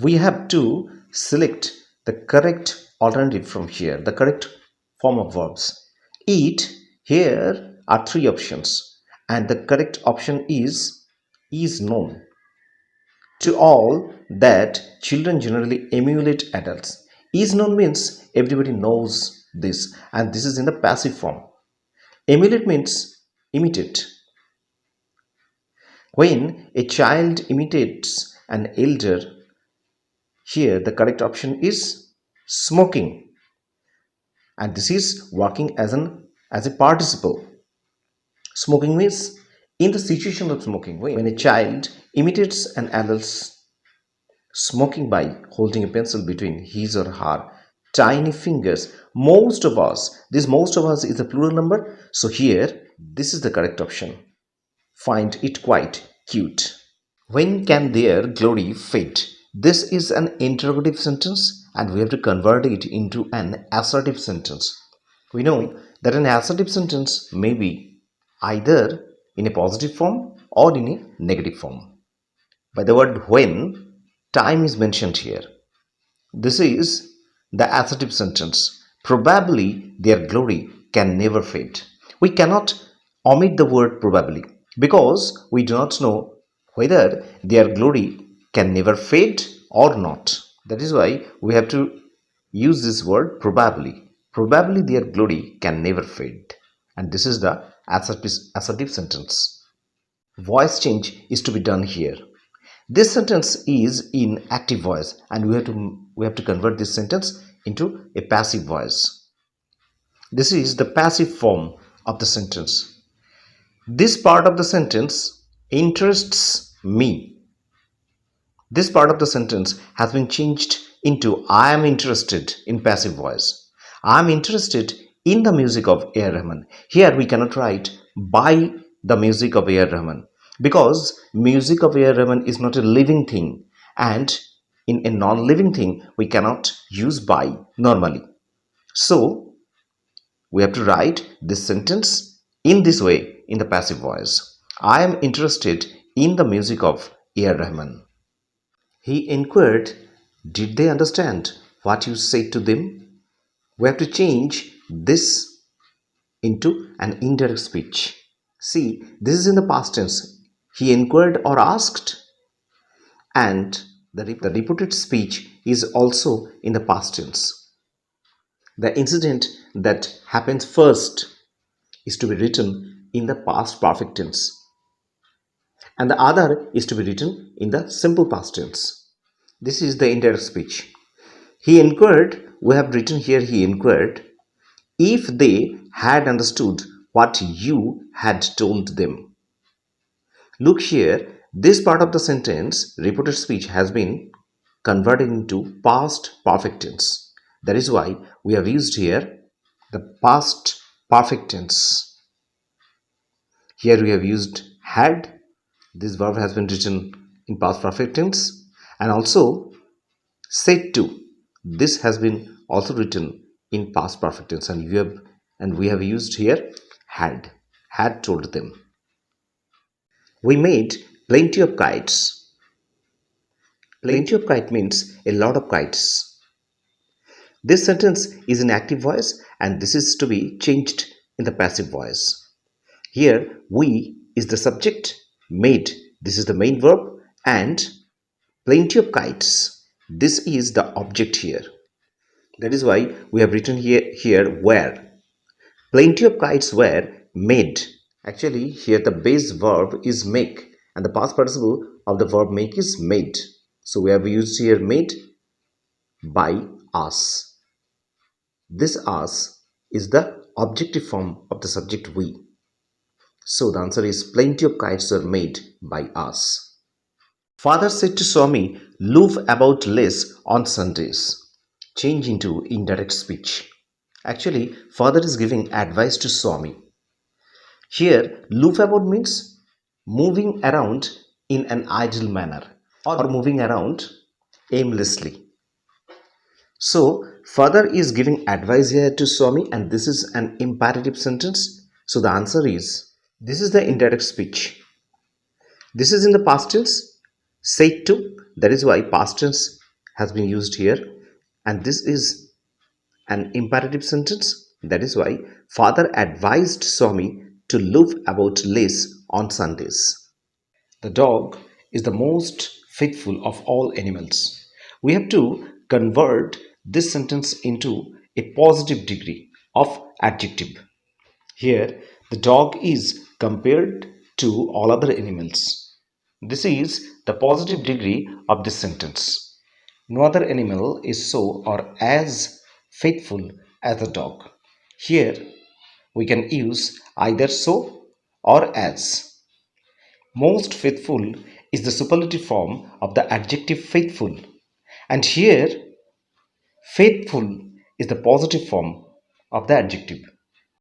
We have to select the correct alternative from here, the correct form of verbs. Eat, here are three options, and the correct option is known to all that children generally emulate adults. Is known means everybody knows this, and this is in the passive form. Emulate means imitate. When a child imitates an elder, here the correct option is smoking, and this is working as a participle. Smoking means in the situation of smoking, when a child imitates an adult's smoking by holding a pencil between his or her tiny fingers. Most of us is a plural number, so here this is the correct option. Find it quite cute. When can their glory fade? This is an interrogative sentence and we have to convert it into an assertive sentence. We know that an assertive sentence may be either in a positive form or in a negative form. By the word when, time is mentioned here. This is the assertive sentence. Probably their glory can never fade. We cannot omit the word probably because we do not know whether their glory can never fade or not. That is why we have to use this word probably. Probably their glory can never fade. And this is the assertive sentence. Voice change is to be done here. This sentence is in active voice and we have to convert this sentence into a passive voice. This is the passive form of the sentence. This part of the sentence interests me. This part of the sentence has been changed into I am interested in passive voice. I am interested in the music of A.R. Rahman. Here we cannot write by the music of A.R. Rahman because music of A.R. Rahman is not a living thing, and in a non-living thing we cannot use by normally. So we have to write this sentence in this way in the passive voice. I am interested in the music of A.R. Rahman. He inquired, did they understand what you said to them? We have to change this into an indirect speech. See, this is in the past tense. He inquired or asked, and the repeated speech is also in the past tense. The incident that happens first is to be written in the past perfect tense, and the other is to be written in the simple past tense. This is the indirect speech. He inquired, we have written here he inquired, if they had understood what you had told them. Look here, this part of the sentence, repeated speech, has been converted into past perfect tense. That is why we have used here the past perfect tense. Here we have used had. This verb has been written in past perfect tense, and also said to. This has been also written in past perfect tense, and we have used here had told them. We made plenty of kites. Plenty of kite means a lot of kites. This sentence is in active voice and this is to be changed in the passive voice. Here we is the subject, made, this is the main verb, and plenty of kites, this is the object here. That is why we have written here were. Plenty of kites were made. Actually here the base verb is make and the past participle of the verb make is made. So we have used here made by us. This us is the objective form of the subject we. So the answer is plenty of kites are made by us. Father said to Swami, loaf about less on Sundays. Change into indirect speech. Actually, father is giving advice to Swami. Here, loaf about means moving around in an idle manner or moving around aimlessly. So, father is giving advice here to Swami and this is an imperative sentence. So, the answer is, this is the indirect speech. This is in the past tense, said to, that is why past tense has been used here, and this is an imperative sentence. That is why father advised Swami to loaf about less on Sundays. The dog is the most faithful of all animals. We have to convert this sentence into a positive degree of adjective. Here, the dog is compared to all other animals. This is the positive degree of this sentence. No other animal is so or as faithful as a dog. Here, we can use either so or as. Most faithful is the superlative form of the adjective faithful, and here faithful is the positive form of the adjective.